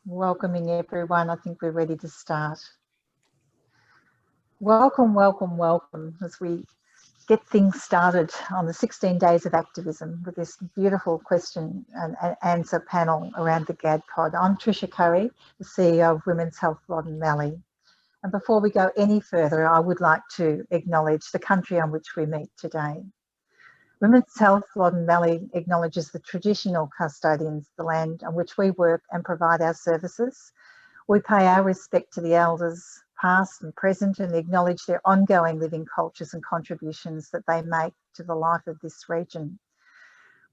Welcoming everyone. I think we're ready to start. Welcome, welcome, welcome as we get things started on the 16 days of activism with this beautiful question and answer panel around the GAD pod. I'm Tricia Curry, the CEO of Women's Health Loddon Mallee. And before we go any further, I would like to acknowledge the country on which we meet today. Women's Health Loddon Mallee acknowledges the traditional custodians of the land on which we work and provide our services. We pay our respect to the elders, past and present, and acknowledge their ongoing living cultures and contributions that they make to the life of this region.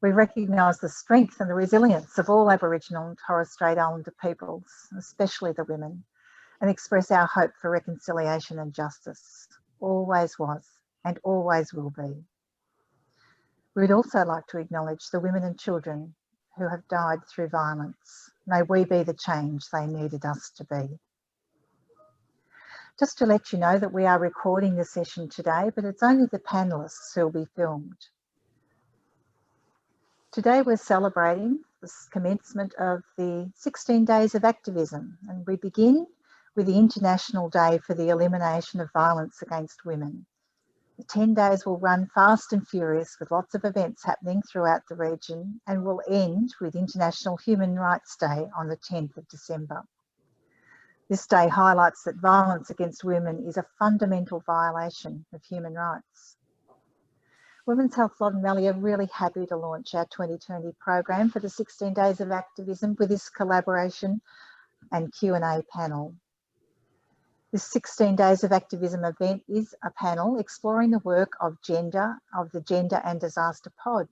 We recognise the strength and the resilience of all Aboriginal and Torres Strait Islander peoples, especially the women, and express our hope for reconciliation and justice. Always was and always will be. We'd also like to acknowledge the women and children who have died through violence. May we be the change they needed us to be. Just to let you know that we are recording the session today, but it's only the panellists who will be filmed. Today we're celebrating the commencement of the 16 days of activism, and we begin with the International Day for the Elimination of Violence Against Women. The 10 days will run fast and furious with lots of events happening throughout the region and will end with International Human Rights Day on the 10th of December. This day highlights that violence against women is a fundamental violation of human rights. Women's Health Loddon Mallee are really happy to launch our 2020 program for the 16 days of activism with this collaboration and Q&A panel. This 16 Days of Activism event is a panel exploring the work of the Gender and Disaster Pod.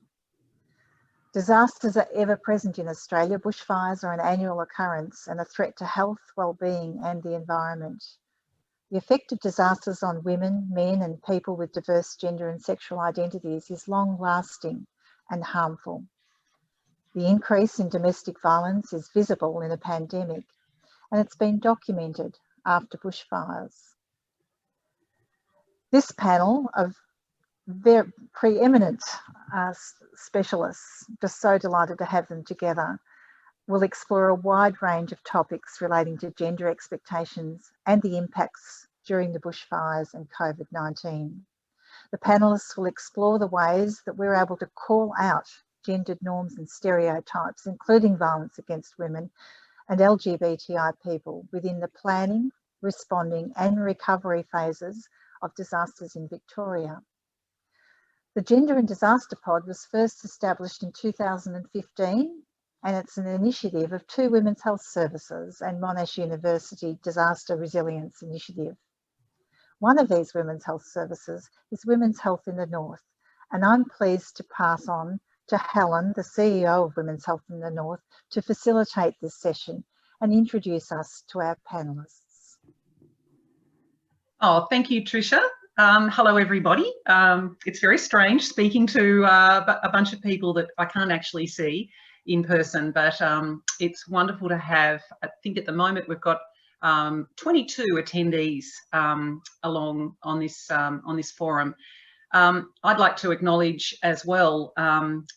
Disasters are ever present in Australia. Bushfires are an annual occurrence and a threat to health, well-being and the environment. The effect of disasters on women, men and people with diverse gender and sexual identities is long-lasting and harmful. The increase in domestic violence is visible in a pandemic, and it's been documented after bushfires. This panel of very preeminent specialists, just so delighted to have them together, will explore a wide range of topics relating to gender expectations and the impacts during the bushfires and COVID-19. The panellists will explore the ways that we're able to call out gendered norms and stereotypes, including violence against women and LGBTI people within the planning, responding and recovery phases of disasters in Victoria. The Gender and Disaster Pod was first established in 2015 and it's an initiative of two Women's Health Services and Monash University Disaster Resilience Initiative. One of these Women's Health Services is Women's Health in the North, and I'm pleased to pass on to Helen, the CEO of Women's Health in the North, to facilitate this session and introduce us to our panellists. Oh, thank you, Tricia. Hello, everybody. It's very strange speaking to a bunch of people that I can't actually see in person, but it's wonderful to have. I think at the moment we've got 22 attendees along on this forum. I'd like to acknowledge as well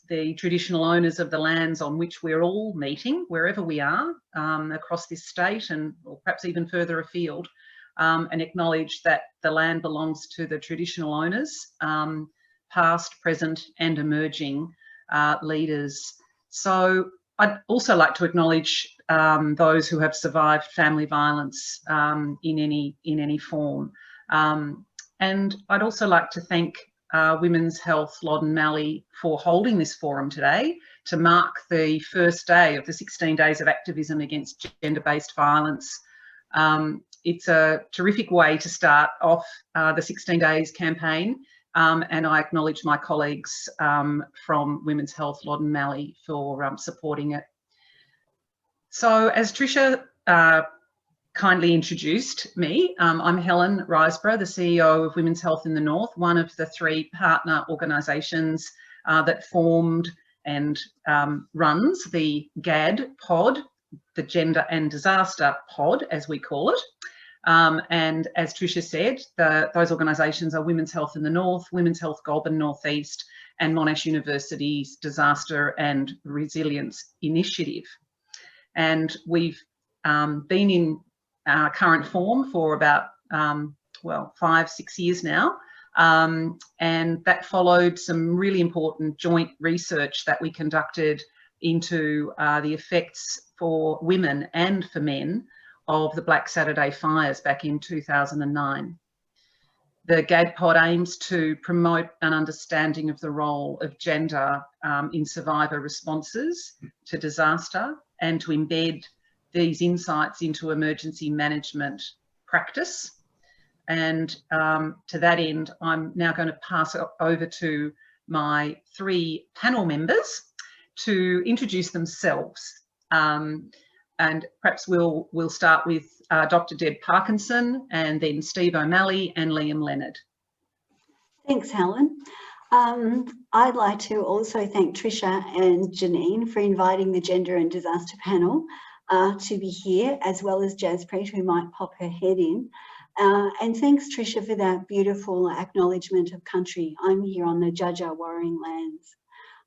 the traditional owners of the lands on which we're all meeting, wherever we are across this state and or perhaps even further afield, and acknowledge that the land belongs to the traditional owners, past, present and emerging leaders. So I'd also like to acknowledge those who have survived family violence in any form. And I'd also like to thank Women's Health Loddon Mallee for holding this forum today to mark the first day of the 16 Days of Activism Against Gender-Based Violence. It's a terrific way to start off the 16 Days campaign, and I acknowledge my colleagues from Women's Health Loddon Mallee for supporting it. So as Tricia kindly introduced me, I'm Helen Riseborough, the CEO of Women's Health in the North, one of the three partner organisations that formed and runs the GAD pod, the Gender and Disaster Pod, as we call it. And as Tricia said, those organisations are Women's Health in the North, Women's Health Goulburn North East, and Monash University's Disaster and Resilience Initiative. And we've been in current form for about, well, 5-6 years now. And that followed some really important joint research that we conducted into the effects for women and for men of the Black Saturday fires back in 2009. The GADPOD aims to promote an understanding of the role of gender in survivor responses to disaster and to embed these insights into emergency management practice. And to that end, I'm now going to pass it over to my 3 panel members to introduce themselves. And perhaps we'll start with Dr. Deb Parkinson, and then Steve O'Malley and Liam Leonard. Thanks, Helen. I'd like to also thank Tricia and Janine for inviting the Gender and Disaster panel to be here, as well as Jaspreet, who might pop her head in. And thanks, Tricia, for that beautiful acknowledgement of country. I'm here on the Dja Dja Wurrung lands.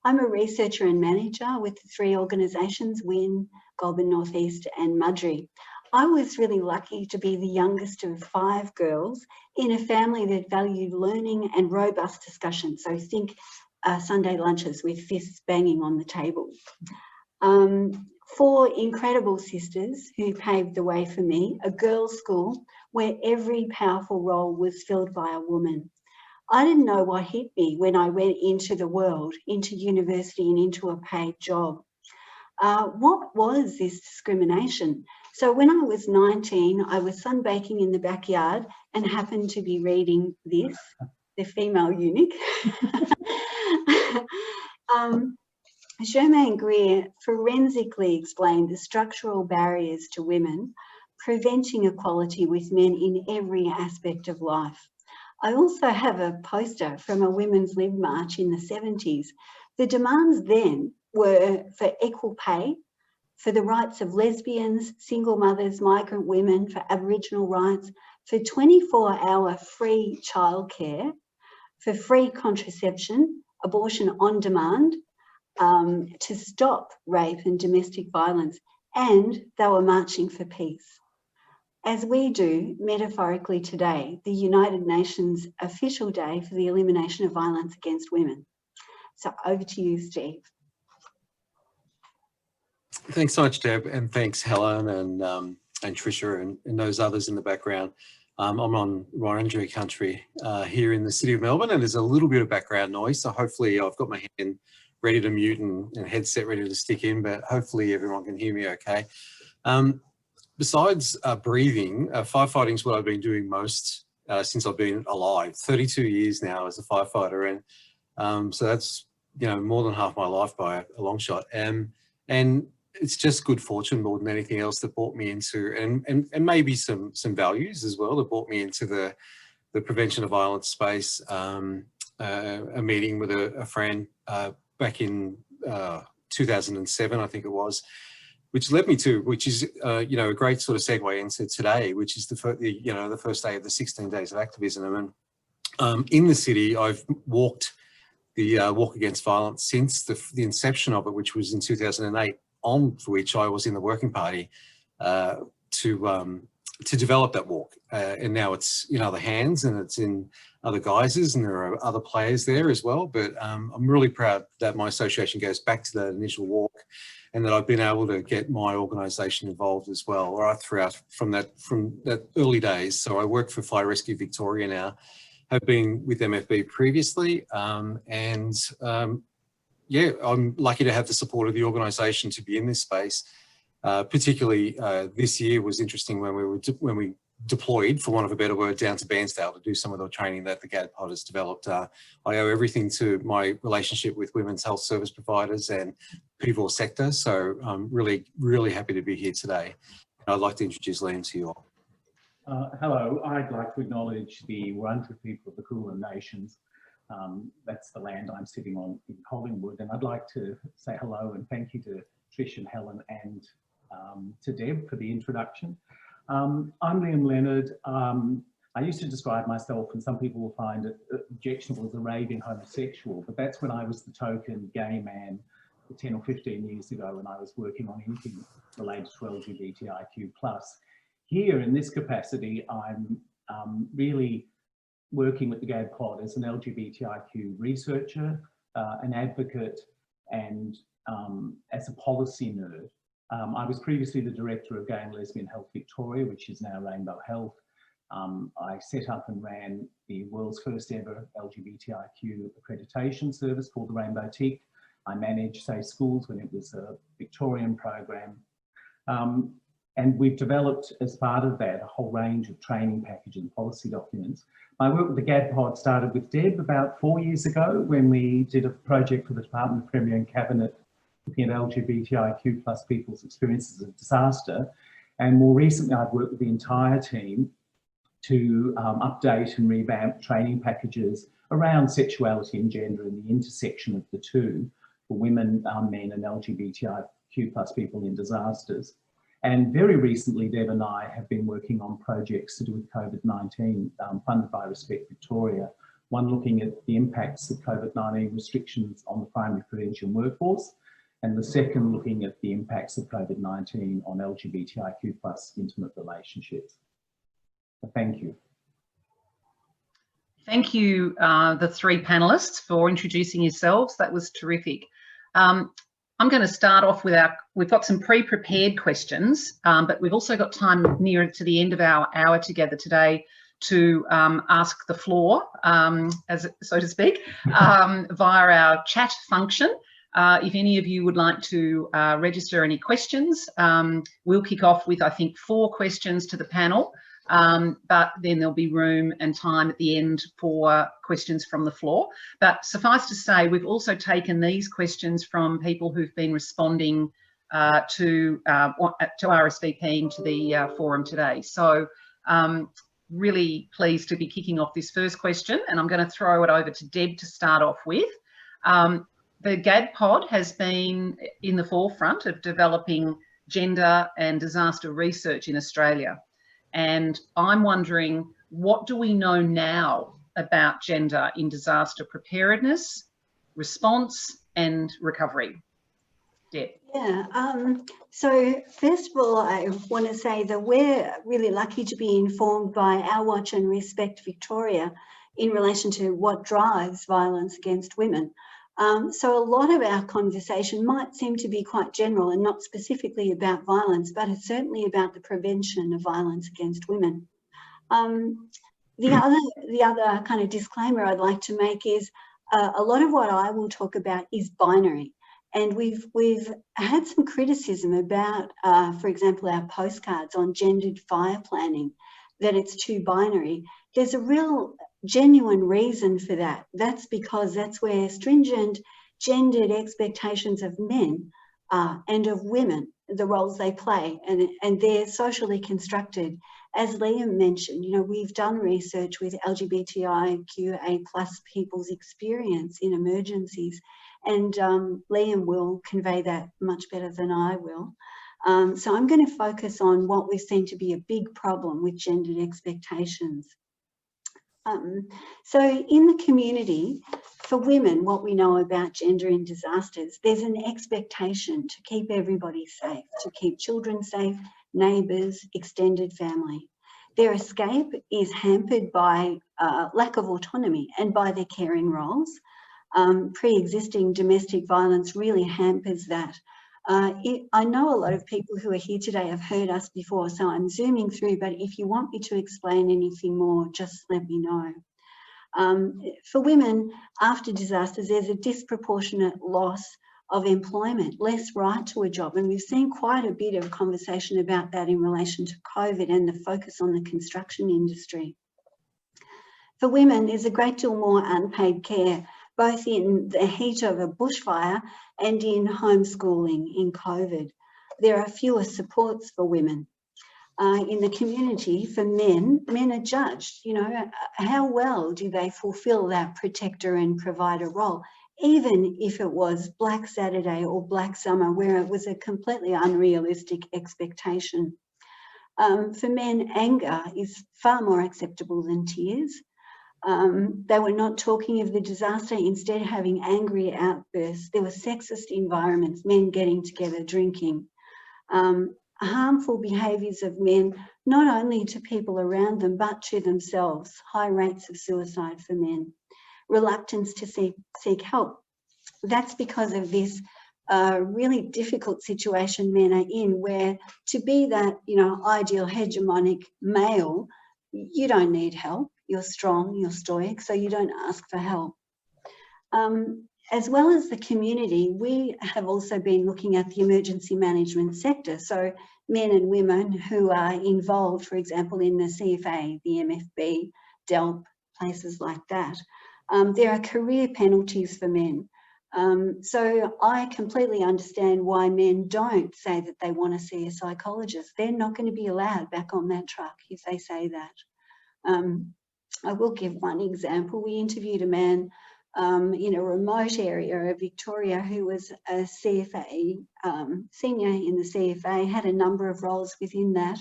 I'm a researcher and manager with the 3 organisations, WIN, Goulburn North East and Mudgee. I was really lucky to be the youngest of 5 girls in a family that valued learning and robust discussion. So think Sunday lunches with fists banging on the table. 4 incredible sisters who paved the way for me, a girls' school where every powerful role was filled by a woman. I didn't know what hit me when I went into the world, into university and into a paid job. What was this discrimination? So when I was 19, I was sunbaking in the backyard and happened to be reading this, The Female Eunuch. Germaine Greer forensically explained the structural barriers to women, preventing equality with men in every aspect of life. I also have a poster from a Women's Lib March in the 70s. The demands then were for equal pay, for the rights of lesbians, single mothers, migrant women, for Aboriginal rights, for 24-hour free childcare, for free contraception, abortion on demand, to stop rape and domestic violence, and they were marching for peace. As we do metaphorically today, the United Nations official day for the elimination of violence against women. So over to you, Steve. Thanks so much, Deb, and thanks Helen and Tricia and those others in the background. I'm on Wurundjeri country here in the city of Melbourne, and there's a little bit of background noise, so hopefully I've got my hand ready to mute and headset ready to stick in, but hopefully everyone can hear me okay. Besides breathing, firefighting is what I've been doing most since I've been alive, 32 years now as a firefighter, and so that's, you know, more than half my life by a long shot. And it's just good fortune more than anything else that brought me into, and maybe some values as well, that brought me into the prevention of violence space. A meeting with a friend back in 2007, I think it was, which led me to, which is you know, a great sort of segue into today, which is the first day of the 16 days of activism. And in the city, I've walked the Walk Against Violence since the inception of it, which was in 2008, on which I was in the Working Party to develop that walk. And now it's in other hands and it's in other guises, and there are other players there as well. But I'm really proud that my association goes back to that initial walk, and that I've been able to get my organisation involved as well, right throughout from that early days. So I work for Fire Rescue Victoria now, have been with MFB previously, yeah, I'm lucky to have the support of the organisation to be in this space. Particularly this year was interesting when we deployed, for want of a better word, down to Bairnsdale to do some of the training that the GADPOD has developed. I owe everything to my relationship with women's health service providers and people sector. So I'm really, really happy to be here today. I'd like to introduce Liam to you all. Hello, I'd like to acknowledge the Wurundjeri people of the Kulin Nations. That's the land I'm sitting on in Collingwood, and I'd like to say hello and thank you to Trish and Helen and to Deb for the introduction. I'm Liam Leonard. I used to describe myself, and some people will find it objectionable, as a raving homosexual, but that's when I was the token gay man 10 or 15 years ago when I was working on anything related to LGBTIQ+. Here in this capacity, I'm really working with the GAD-POD as an LGBTIQ researcher, an advocate, and as a policy nerd. I was previously the director of Gay and Lesbian Health Victoria, which is now Rainbow Health. I set up and ran the world's first ever LGBTIQ accreditation service called the Rainbow Tick. I managed Safe Schools when it was a Victorian program. And we've developed, as part of that, a whole range of training packages and policy documents. My work with the GAD-POD started with Deb about 4 years ago when we did a project for the Department of Premier and Cabinet looking at LGBTIQ+ people's experiences of disaster. And more recently, I've worked with the entire team to update and revamp training packages around sexuality and gender and the intersection of the two for women, men and LGBTIQ+ people in disasters. And very recently, Deb and I have been working on projects to do with COVID-19 funded by Respect Victoria. One looking at the impacts of COVID-19 restrictions on the primary prevention workforce, and the second looking at the impacts of COVID-19 on LGBTIQ+ intimate relationships. So thank you. Thank you, the three panellists, for introducing yourselves. That was terrific. I'm going to start off with we've got some pre-prepared questions, but we've also got time near to the end of our hour together today to ask the floor, so to speak, via our chat function. If any of you would like to register any questions, we'll kick off with, I think, 4 questions to the panel, but then there'll be room and time at the end for questions from the floor. But suffice to say, we've also taken these questions from people who've been responding to RSVPing to the forum today. So really pleased to be kicking off this first question, and I'm going to throw it over to Deb to start off with. The GAD-POD has been in the forefront of developing gender and disaster research in Australia. And I'm wondering, what do we know now about gender in disaster preparedness, response and recovery? Deb. Yeah, so first of all, I want to say that we're really lucky to be informed by Our Watch and Respect Victoria in relation to what drives violence against women. So a lot of our conversation might seem to be quite general and not specifically about violence, but it's certainly about the prevention of violence against women. The other kind of disclaimer I'd like to make is a lot of what I will talk about is binary. And we've had some criticism about, for example, our postcards on gendered fire planning, that it's too binary. There's a real genuine reason for that. That's because that's where stringent gendered expectations of men and of women, the roles they play, and they're socially constructed. As Liam mentioned, you know, we've done research with LGBTIQA+ people's experience in emergencies, and Liam will convey that much better than I will. So I'm going to focus on what we've seen to be a big problem with gendered expectations. So in the community, for women, what we know about gender in disasters, there's an expectation to keep everybody safe, to keep children safe, neighbours, extended family. Their escape is hampered by lack of autonomy and by their caring roles. Pre-existing domestic violence really hampers that. I know a lot of people who are here today have heard us before, so I'm zooming through, but if you want me to explain anything more, just let me know. For women, after disasters, there's a disproportionate loss of employment, less right to a job, and we've seen quite a bit of conversation about that in relation to COVID and the focus on the construction industry. For women, there's a great deal more unpaid care, both in the heat of a bushfire and in homeschooling in COVID. There are fewer supports for women. In the community, for men are judged, you know, how well do they fulfill that protector and provider role, even if it was Black Saturday or Black Summer, where it was a completely unrealistic expectation. For men, anger is far more acceptable than tears. They were not talking of the disaster, instead having angry outbursts. There were sexist environments, men getting together, drinking. Harmful behaviours of men, not only to people around them, but to themselves. High rates of suicide for men. Reluctance to seek help. That's because of this really difficult situation men are in, where to be that, you know, ideal hegemonic male, you don't need help. You're strong, you're stoic, so you don't ask for help. As well as the community, we have also been looking at the emergency management sector. So men and women who are involved, for example, in the CFA, the MFB, DELP, places like that. There are career penalties for men. So I completely understand why men don't say that they want to see a psychologist. They're not going to be allowed back on that truck if they say that. I will give one example. We interviewed a man in a remote area of Victoria who was a CFA, senior in the CFA, had a number of roles within that.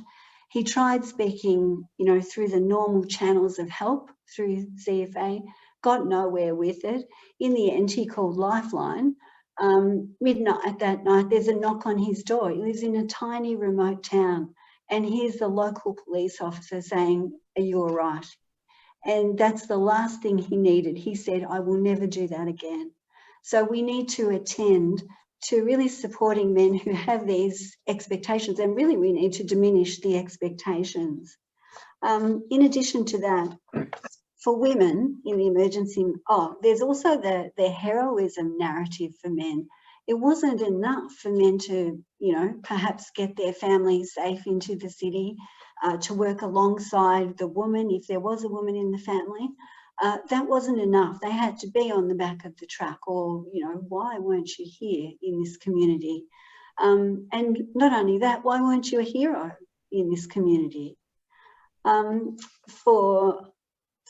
He tried speaking, you know, through the normal channels of help through CFA, got nowhere with it. In the end, he called Lifeline. Midnight that night, there's a knock on his door. He lives in a tiny remote town, and here's the local police officer saying, "Are you all right?" And that's the last thing he needed. He said, "I will never do that again." So we need to attend to really supporting men who have these expectations, and really we need to diminish the expectations. In addition to that, for women in the emergency, there's also the heroism narrative for men. It wasn't enough for men to, you know, perhaps get their families safe into the city, to work alongside the woman if there was a woman in the family. That wasn't enough. They had to be on the back of the truck, or, you know, why weren't you here in this community? And not only that, why weren't you a hero in this community?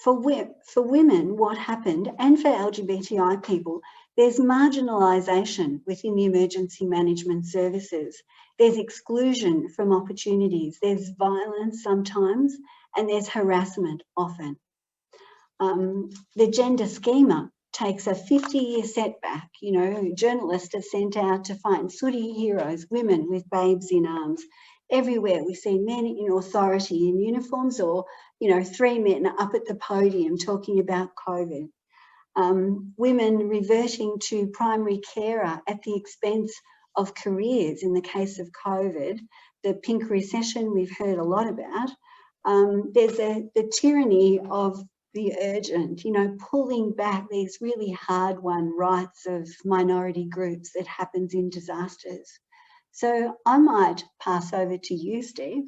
For women, what happened, and for LGBTI people, there's marginalisation within the emergency management services. There's exclusion from opportunities. There's violence sometimes, and there's harassment often. The gender schema takes a 50-year setback. You know, journalists are sent out to find sooty heroes, women with babes in arms. Everywhere we see men in authority in uniforms, or, you know, 3 men up at the podium talking about COVID. Women reverting to primary carer at the expense of careers in the case of COVID. The pink recession we've heard a lot about. There's the tyranny of the urgent, you know, pulling back these really hard-won rights of minority groups that happens in disasters. So I might pass over to you, Steve.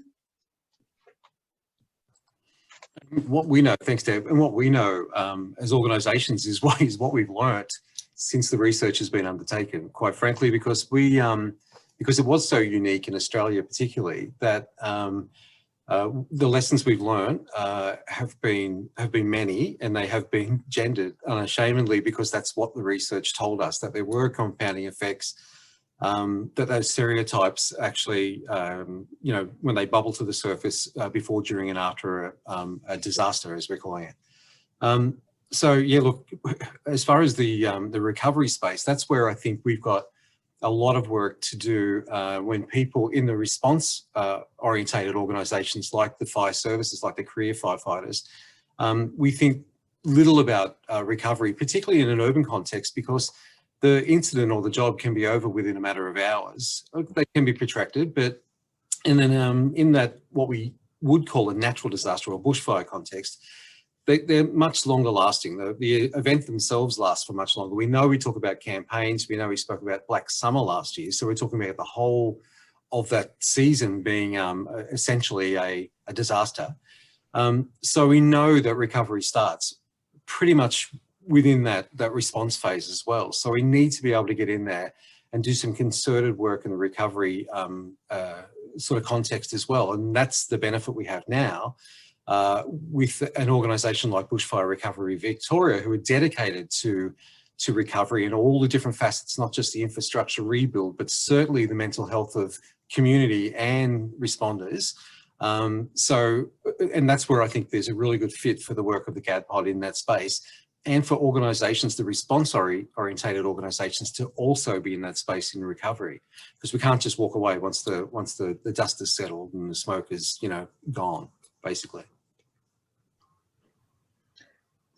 What we know, thanks Deb, and what we know as organisations is what we've learnt since the research has been undertaken, quite frankly, because it was so unique in Australia particularly, that the lessons we've learned have been many, and they have been gendered unashamedly, because that's what the research told us, that there were compounding effects, that those stereotypes actually, you know, when they bubble to the surface before, during and after a disaster, as we're calling it. So yeah, look, as far as the recovery space, that's where I think we've got a lot of work to do when people in the response orientated organisations like the fire services, like the career firefighters, we think little about recovery, particularly in an urban context, because the incident or the job can be over within a matter of hours. They can be protracted, but and then in that what we would call a natural disaster or bushfire context, they're much longer lasting. The event themselves lasts for much longer. We know we talk about campaigns. We know we spoke about Black Summer last year. So we're talking about the whole of that season being essentially a disaster. So we know that recovery starts pretty much within that response phase as well. So we need to be able to get in there and do some concerted work in the recovery sort of context as well. And that's the benefit we have now with an organisation like Bushfire Recovery Victoria, who are dedicated to recovery in all the different facets, not just the infrastructure rebuild, but certainly the mental health of community and responders. And that's where I think there's a really good fit for the work of the GADPod in that space, and for organisations, the response-orientated organisations, to also be in that space in recovery, because we can't just walk away once the dust is settled and the smoke is, you know, gone, basically.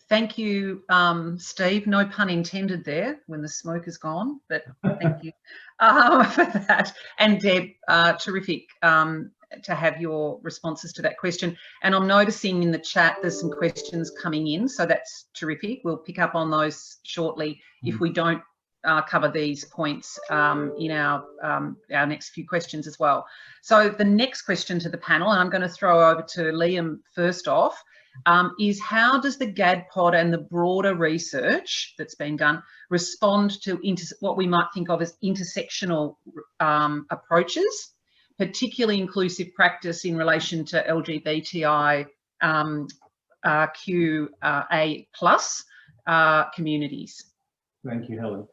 Thank you, Steve. No pun intended there, when the smoke is gone, but thank you for that. And Deb, terrific to have your responses to that question. And I'm noticing in the chat there's some questions coming in, so that's terrific. We'll pick up on those shortly if we don't cover these points in our next few questions as well. So the next question to the panel, and I'm going to throw over to Liam first off, is how does the GADPod and the broader research that's been done respond to what we might think of as intersectional approaches, particularly inclusive practice in relation to LGBTIQA+ communities? Thank you, Helen.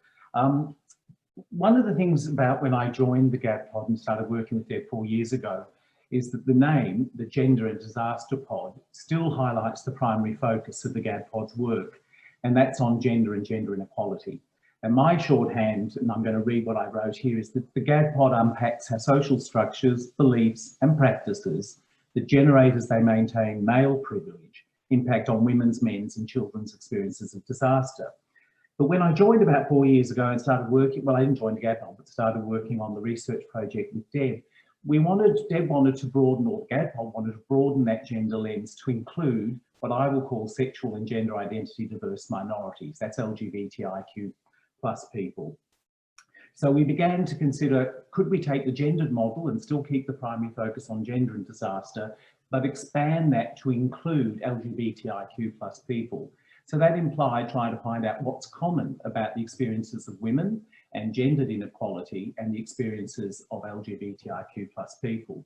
One of the things about when I joined the GADPod and started working with Deb 4 years ago is that the name, the Gender and Disaster Pod, still highlights the primary focus of the GADPod's work, and that's on gender and gender inequality. And my shorthand, and I'm going to read what I wrote here, is that the GADPod unpacks how social structures, beliefs and practices that generate as they maintain male privilege impact on women's, men's and children's experiences of disaster. But when I joined about 4 years ago and started working, well, I didn't join the GADPod, but started working on the research project with Deb, Deb wanted to broaden, or GADPod wanted to broaden that gender lens to include what I will call sexual and gender identity diverse minorities. That's LGBTIQ+ people. So we began to consider, could we take the gendered model and still keep the primary focus on gender and disaster, but expand that to include LGBTIQ+ people? So that implied trying to find out what's common about the experiences of women and gendered inequality and the experiences of LGBTIQ+ people.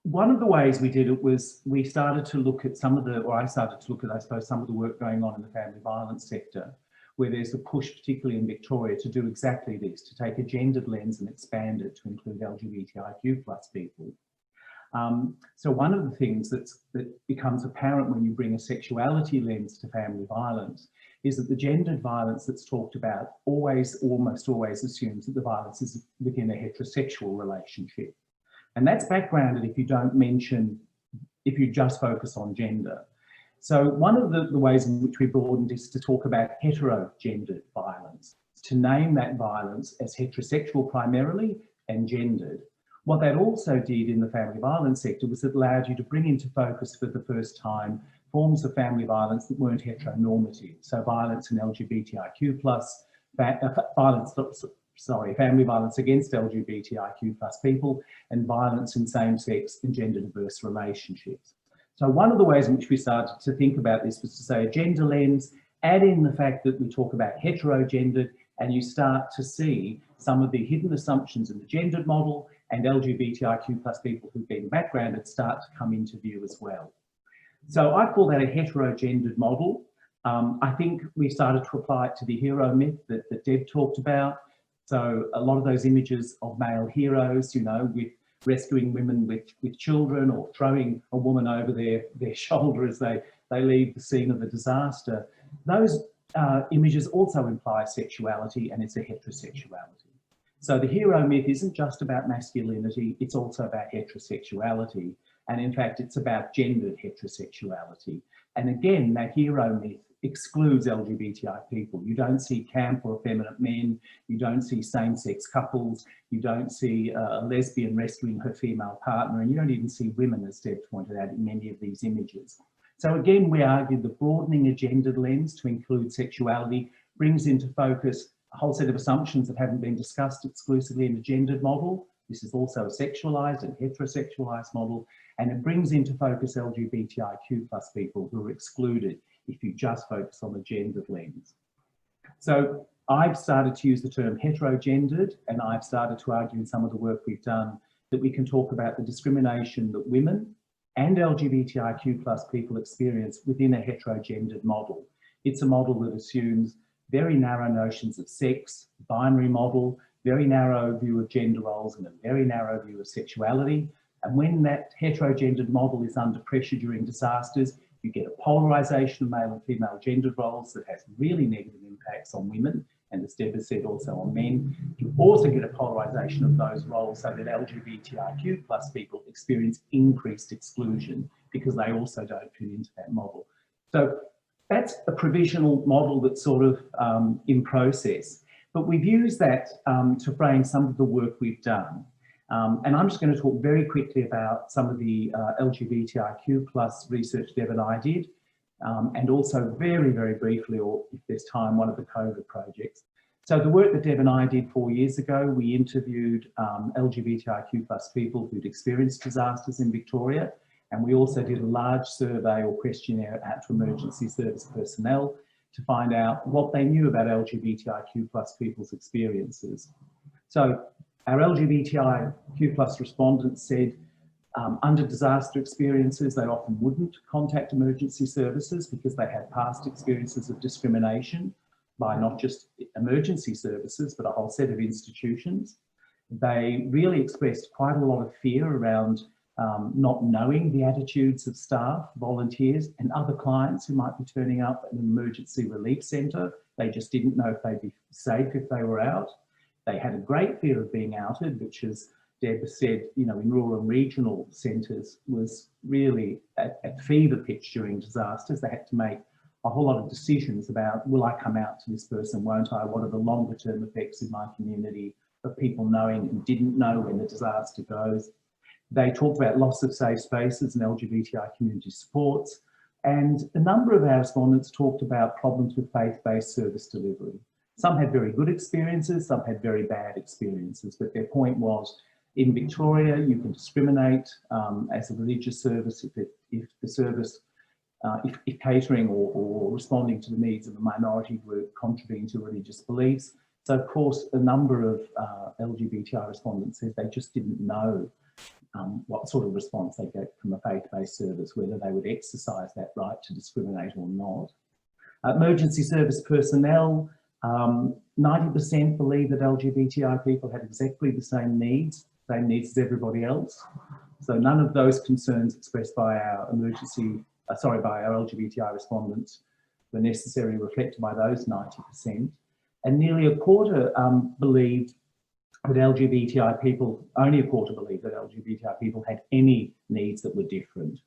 One of the ways we did it was we started to look at some of the, or I started to look at, I suppose, some of the work going on in the family violence sector, where there's a push, particularly in Victoria, to do exactly this, to take a gendered lens and expand it to include LGBTIQ+ people. So one of the things that becomes apparent when you bring a sexuality lens to family violence is that the gendered violence that's talked about almost always assumes that the violence is within a heterosexual relationship. And that's backgrounded if you don't mention, if you just focus on gender. So one of the ways in which we broadened is to talk about heterogendered violence, to name that violence as heterosexual primarily and gendered. What that also did in the family violence sector was it allowed you to bring into focus for the first time forms of family violence that weren't heteronormative. So violence in LGBTIQ+, family violence against LGBTIQ+ people, and violence in same-sex and gender diverse relationships. So one of the ways in which we started to think about this was to say a gender lens, add in the fact that we talk about heterogendered, and you start to see some of the hidden assumptions in the gendered model, and LGBTIQ+ people who've been backgrounded start to come into view as well. So I call that a heterogendered model. I think we started to apply it to the hero myth that Deb talked about. So a lot of those images of male heroes, you know, with rescuing women with children, or throwing a woman over their shoulder as they leave the scene of a disaster, those images also imply sexuality, and it's a heterosexuality. So the hero myth isn't just about masculinity, it's also about heterosexuality. And in fact, it's about gendered heterosexuality. And again, that hero myth excludes LGBTI people. You don't see camp or effeminate men, you don't see same-sex couples, you don't see a lesbian rescuing her female partner, and you don't even see women, as Deb pointed out, in many of these images. So again, we argue the broadening a gendered lens to include sexuality brings into focus a whole set of assumptions that haven't been discussed exclusively in the gendered model. This is also a sexualized and heterosexualized model, and it brings into focus LGBTIQ+ people who are excluded if you just focus on the gendered lens. So I've started to use the term heterogendered, and I've started to argue in some of the work we've done that we can talk about the discrimination that women and LGBTIQ+ people experience within a heterogendered model. It's a model that assumes very narrow notions of sex, binary model, very narrow view of gender roles and a very narrow view of sexuality. And when that heterogendered model is under pressure during disasters, you get a polarisation of male and female gendered roles that has really negative impacts on women, and as Deb has said, also on men. You also get a polarisation of those roles so that LGBTIQ plus people experience increased exclusion because they also don't fit into that model. So that's a provisional model that's sort of in process. But we've used that to frame some of the work we've done. And I'm just going to talk very quickly about some of the LGBTIQ plus research Deb and I did, and also very, very briefly, or if there's time, one of the COVID projects. So the work that Deb and I did 4 years ago, we interviewed LGBTIQ plus people who'd experienced disasters in Victoria, and we also did a large survey or questionnaire out to emergency service personnel to find out what they knew about LGBTIQ plus people's experiences. So our LGBTIQ plus respondents said under disaster experiences, they often wouldn't contact emergency services because they had past experiences of discrimination by not just emergency services, but a whole set of institutions. They really expressed quite a lot of fear around not knowing the attitudes of staff, volunteers, and other clients who might be turning up at an emergency relief centre. They just didn't know if they'd be safe if they were out. They had a great fear of being outed, which, as Deb said, you know, in rural and regional centres was really at fever pitch during disasters. They had to make a whole lot of decisions about, will I come out to this person, won't I? What are the longer term effects in my community of people knowing and didn't know when the disaster goes? They talked about loss of safe spaces and LGBTI community supports. And a number of our respondents talked about problems with faith-based service delivery. Some had very good experiences, some had very bad experiences, but their point was, in Victoria, you can discriminate as a religious service if the service, if catering or responding to the needs of a minority group contravene to religious beliefs. So of course, a number of LGBTI respondents said they just didn't know what sort of response they get from a faith-based service, whether they would exercise that right to discriminate or not. Emergency service personnel, 90% believe that LGBTI people had exactly the same needs as everybody else. So none of those concerns expressed by our by our LGBTI respondents were necessarily reflected by those 90%. And nearly a quarter believed that LGBTI people, only a quarter believed that LGBTI people had any needs that were different.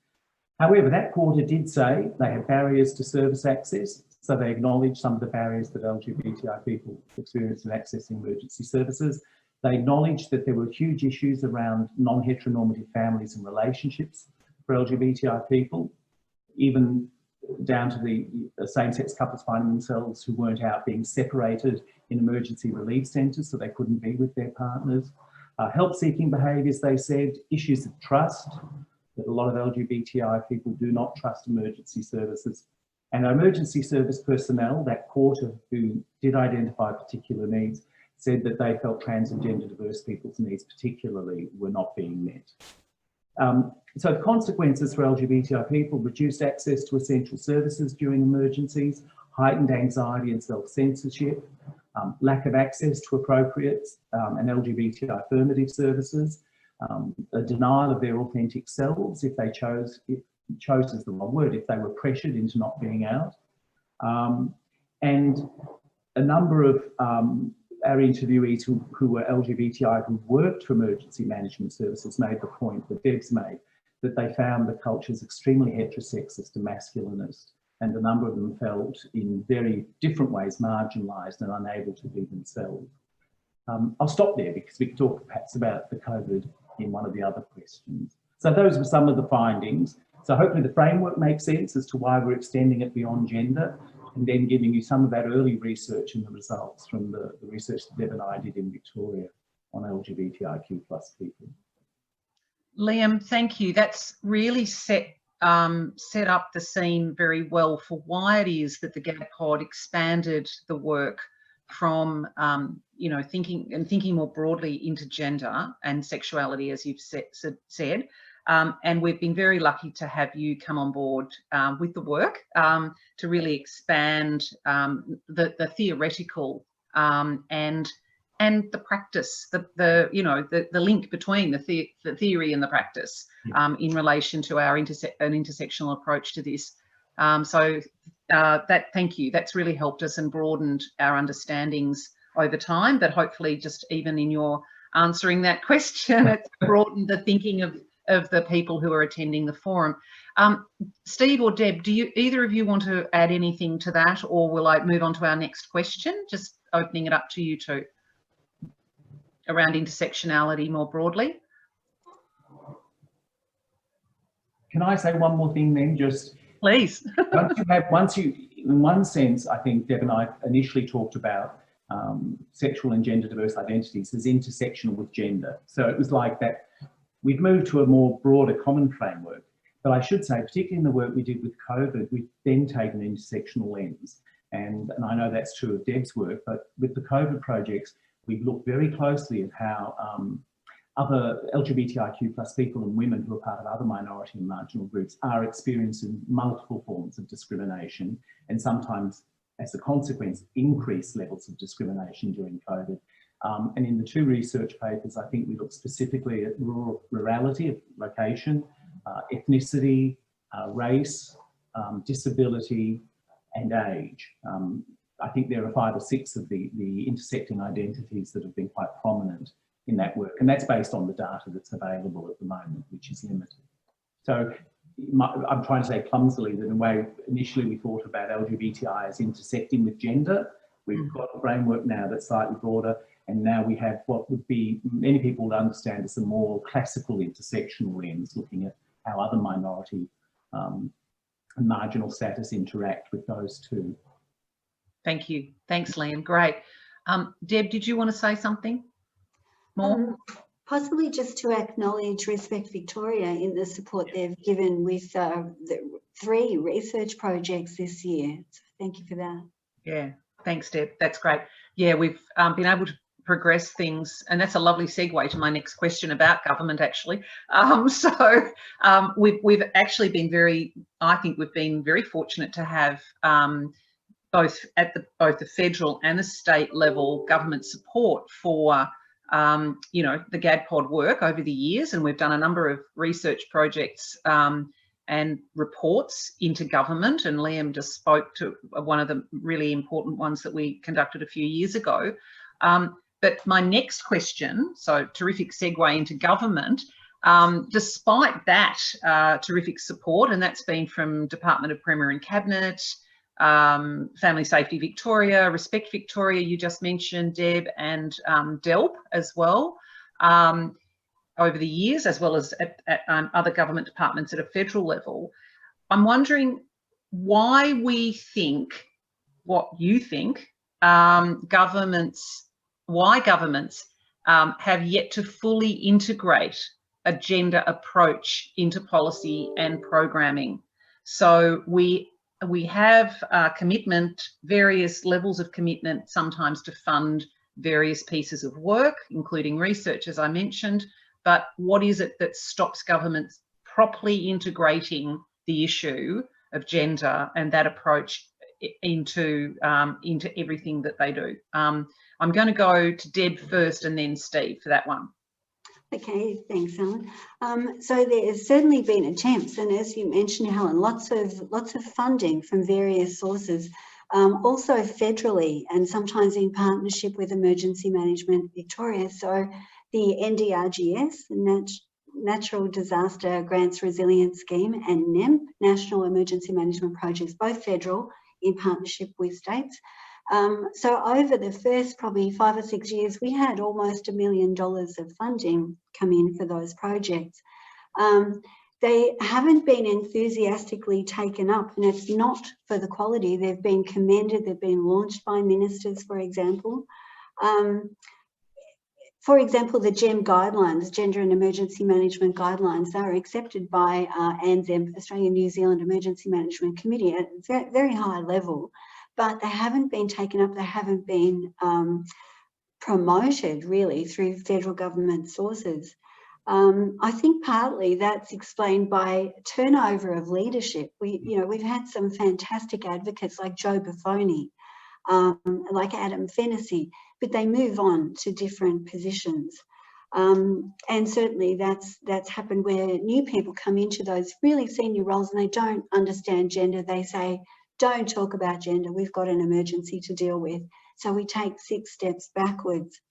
However, that quarter did say they had barriers to service access, so they acknowledged some of the barriers that LGBTI people experience in accessing emergency services. They acknowledged that there were huge issues around non-heteronormative families and relationships for LGBTI people, even down to the same-sex couples finding themselves who weren't out being separated in emergency relief centres, so they couldn't be with their partners. Help-seeking behaviours, they said, issues of trust, that a lot of LGBTI people do not trust emergency services. And our emergency service personnel, that quarter who did identify particular needs, said that they felt trans and gender diverse people's needs particularly were not being met. So the consequences for LGBTI people: reduced access to essential services during emergencies, heightened anxiety and self-censorship, lack of access to appropriate and LGBTI affirmative services, a denial of their authentic selves if they chose is the wrong word, if they were pressured into not being out. And a number of our interviewees who were LGBTI who worked for emergency management services made the point that Deb's made, that they found the cultures extremely heterosexist and masculinist, and a number of them felt in very different ways marginalised and unable to be themselves. I'll stop there because we could talk perhaps about the COVID in one of the other questions. So those were some of the findings. So hopefully the framework makes sense as to why we're extending it beyond gender, and then giving you some of that early research and the results from the research that Deb and I did in Victoria on LGBTIQ plus people. Liam, thank you. That's really set up the scene very well for why it is that the GAD-POD expanded the work from you know, thinking more broadly into gender and sexuality, as you've said. And we've been very lucky to have you come on board with the work to really expand the theoretical and and the practice, the link between the theory and the practice in relation to our an intersectional approach to this. Thank you. That's really helped us and broadened our understandings over time, but hopefully just even in your answering that question, it's broadened the thinking of the people who are attending the forum. Steve or Deb, do either of you want to add anything to that, or will I move on to our next question? Just opening it up to you two around intersectionality more broadly. Can I say one more thing then? Just please. in one sense, I think Deb and I initially talked about sexual and gender diverse identities as intersectional with gender. So it was like that. We've moved to a more broader common framework, but I should say, particularly in the work we did with COVID, we've then taken an intersectional lens. And I know that's true of Deb's work, but with the COVID projects, we've looked very closely at how other LGBTIQ plus people and women who are part of other minority and marginal groups are experiencing multiple forms of discrimination, and sometimes as a consequence, increased levels of discrimination during COVID. And in the two research papers, I think we looked specifically at rurality, location, ethnicity, race, disability, and age. I think there are 5 or 6 of the intersecting identities that have been quite prominent in that work, and that's based on the data that's available at the moment, which is limited. So I'm trying to say clumsily that in a way, initially we thought about LGBTI as intersecting with gender. We've got a framework now that's slightly broader, and now we have what would be, many people would understand as a more classical intersectional lens, looking at how other minority and marginal status interact with those two. Thank you. Thanks, Liam. Great. Deb, did you want to say something more? Possibly just to acknowledge Respect Victoria in the support they've given with the 3 research projects this year. So thank you for that. Yeah, thanks, Deb. That's great. Yeah, we've been able to progress things, and that's a lovely segue to my next question about government, actually. We've actually been I think we've been very fortunate to have both at both the federal and the state level government support for the GADPOD work over the years, and we've done a number of research projects and reports into government, and Liam just spoke to one of the really important ones that we conducted a few years ago. But my next question, so terrific segue into government, despite that terrific support, and that's been from Department of Premier and Cabinet, Family Safety Victoria, Respect Victoria, you just mentioned, Deb, and DELP as well, over the years, as well as at other government departments at a federal level. I'm wondering why we think, what you think, why governments have yet to fully integrate a gender approach into policy and programming. So we have commitment, various levels of commitment, sometimes to fund various pieces of work, including research, as I mentioned. But what is it that stops governments properly integrating the issue of gender and that approach into everything that they do? I'm going to go to Deb first and then Steve for that one. Okay, thanks, Helen. So there's certainly been attempts, and as you mentioned, Helen, lots of funding from various sources, also federally and sometimes in partnership with Emergency Management Victoria. So the NDRGS, the Natural Disaster Grants Resilience Scheme, and NEMP, National Emergency Management Projects, both federal in partnership with states. So over the first probably 5 or 6 years, we had almost $1 million of funding come in for those projects. They haven't been enthusiastically taken up, and it's not for the quality. They've been commended, they've been launched by ministers, for example. For example, the GEM guidelines, Gender and Emergency Management Guidelines, are accepted by ANZEM, Australian New Zealand Emergency Management Committee, at a very high level. But they haven't been taken up, they haven't been promoted really through federal government sources. I think partly that's explained by turnover of leadership. We've had some fantastic advocates like Joe Buffoni, like Adam Fennessy, but they move on to different positions. And certainly that's happened where new people come into those really senior roles and they don't understand gender. They say, don't talk about gender, we've got an emergency to deal with. So we take 6 steps backwards.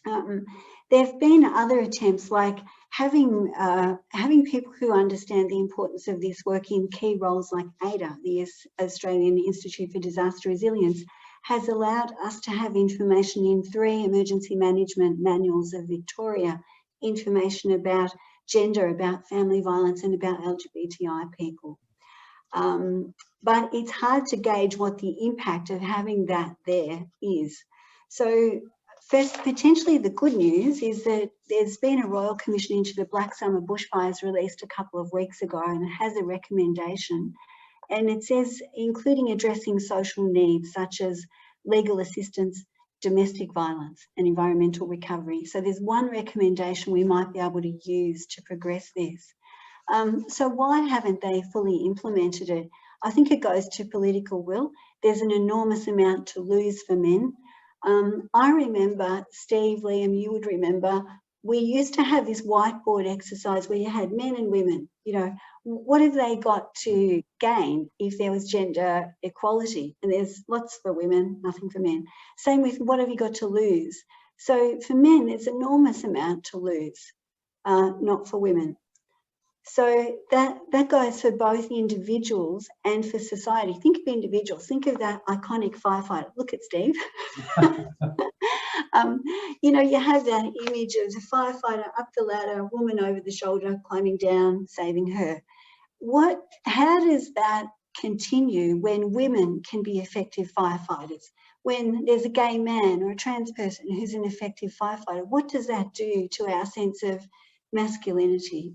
There have been other attempts like having people who understand the importance of this work in key roles like AIDA, the Australian Institute for Disaster Resilience, has allowed us to have information in 3 emergency management manuals of Victoria, information about gender, about family violence and about LGBTI people. But it's hard to gauge what the impact of having that there is. So first, potentially the good news is that there's been a Royal Commission into the Black Summer bushfires released a couple of weeks ago, and it has a recommendation. And it says, including addressing social needs such as legal assistance, domestic violence and environmental recovery. So there's one recommendation we might be able to use to progress this. So why haven't they fully implemented it? I think it goes to political will. There's an enormous amount to lose for men. I remember, Steve, Liam, you would remember, we used to have this whiteboard exercise where you had men and women, you know, what have they got to gain if there was gender equality? And there's lots for women, nothing for men. Same with what have you got to lose? So for men, there's an enormous amount to lose, not for women. So that goes for both individuals and for society. Think of individuals, think of that iconic firefighter. Look at Steve. You know, you have that image of the firefighter up the ladder, woman over the shoulder, climbing down, saving her. How does that continue when women can be effective firefighters? When there's a gay man or a trans person who's an effective firefighter, what does that do to our sense of masculinity?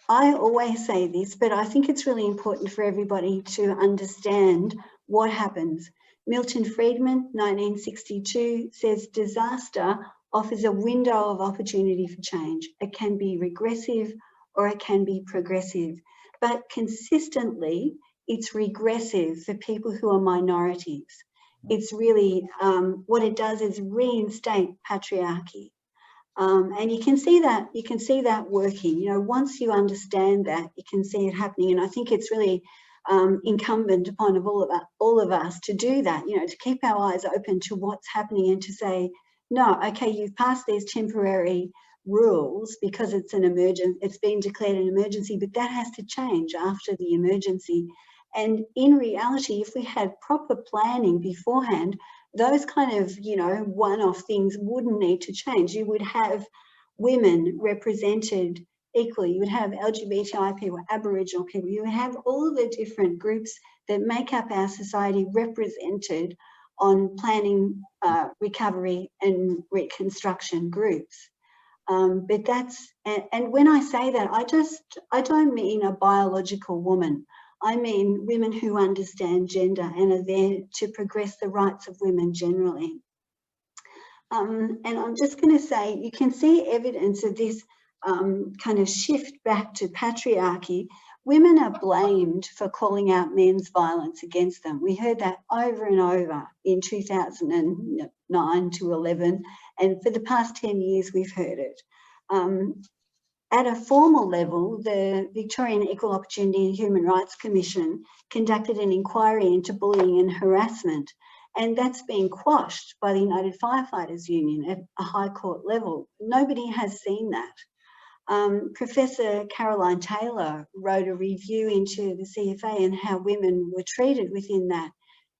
I always say this, but I think it's really important for everybody to understand what happens. Milton Friedman, 1962, says disaster offers a window of opportunity for change. It can be regressive or it can be progressive, but consistently it's regressive for people who are minorities. It's really, what it does is reinstate patriarchy. And you can see that working. You know, once you understand that, you can see it happening. And I think it's really incumbent upon all of us to do that, you know, to keep our eyes open to what's happening and to say, no, okay, you've passed these temporary rules because it's an emergency, it's been declared an emergency, but that has to change after the emergency. And in reality, if we had proper planning beforehand, those kind of, you know, one-off things wouldn't need to change. You would have women represented equally. You would have LGBTI people, Aboriginal people. You would have all the different groups that make up our society represented on planning, recovery and reconstruction groups. But that's, and when I say that, I don't mean a biological woman. I mean women who understand gender and are there to progress the rights of women generally. And I'm just going to say, you can see evidence of this kind of shift back to patriarchy. Women are blamed for calling out men's violence against them. We heard that over and over in 2009 to 11, and for the past 10 years we've heard it. At a formal level, the Victorian Equal Opportunity and Human Rights Commission conducted an inquiry into bullying and harassment, and that's been quashed by the United Firefighters Union at a High Court level. Nobody has seen that. Professor Caroline Taylor wrote a review into the CFA and how women were treated within that.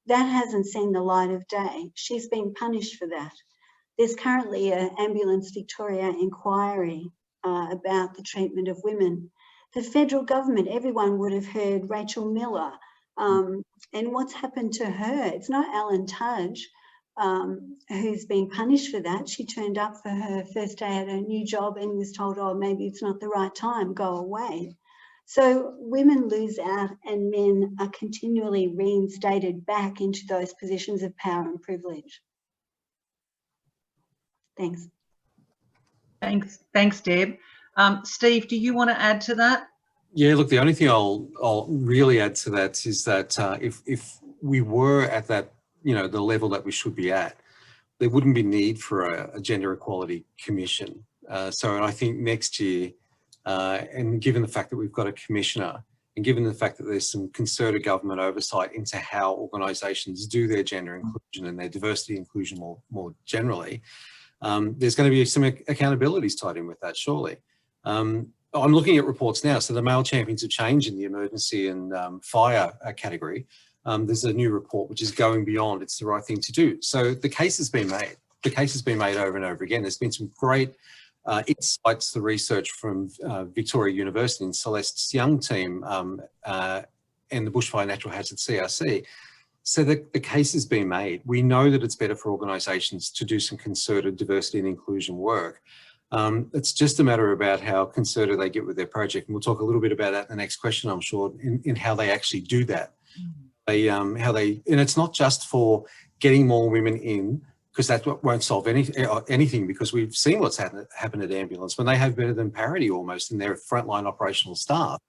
That hasn't seen the light of day. She's been punished for that. There's currently an Ambulance Victoria inquiry about the treatment of women. The federal government, everyone would have heard Rachel Miller, and what's happened to her. It's not Alan Tudge who's been punished for that. She turned up for her first day at her new job and was told, oh, maybe it's not the right time, go away. So women lose out and men are continually reinstated back into those positions of power and privilege. Thanks. Thanks, Deb. Steve, do you want to add to that? Yeah, look, the only thing I'll really add to that is that if we were at that, the level that we should be at, there wouldn't be need for a gender equality commission. So I think next year, and given the fact that we've got a commissioner, and given the fact that there's some concerted government oversight into how organisations do their gender inclusion and their diversity inclusion more generally, there's going to be some accountabilities tied in with that, surely. I'm looking at reports now. So the male champions of change in the emergency and fire category. There's a new report which is going beyond it's the right thing to do. So the case has been made. The case has been made over and over again. There's been some great insights, the research from Victoria University and Celeste's Young team and the Bushfire Natural Hazard CRC. So the case has been made. We know that it's better for organisations to do some concerted diversity and inclusion work. It's just a matter about how concerted they get with their project. And we'll talk a little bit about that in the next question, I'm sure, in how they actually do that. And it's not just for getting more women in, because that won't solve anything, because we've seen what's happened at ambulance when they have better than parity almost in their frontline operational staff.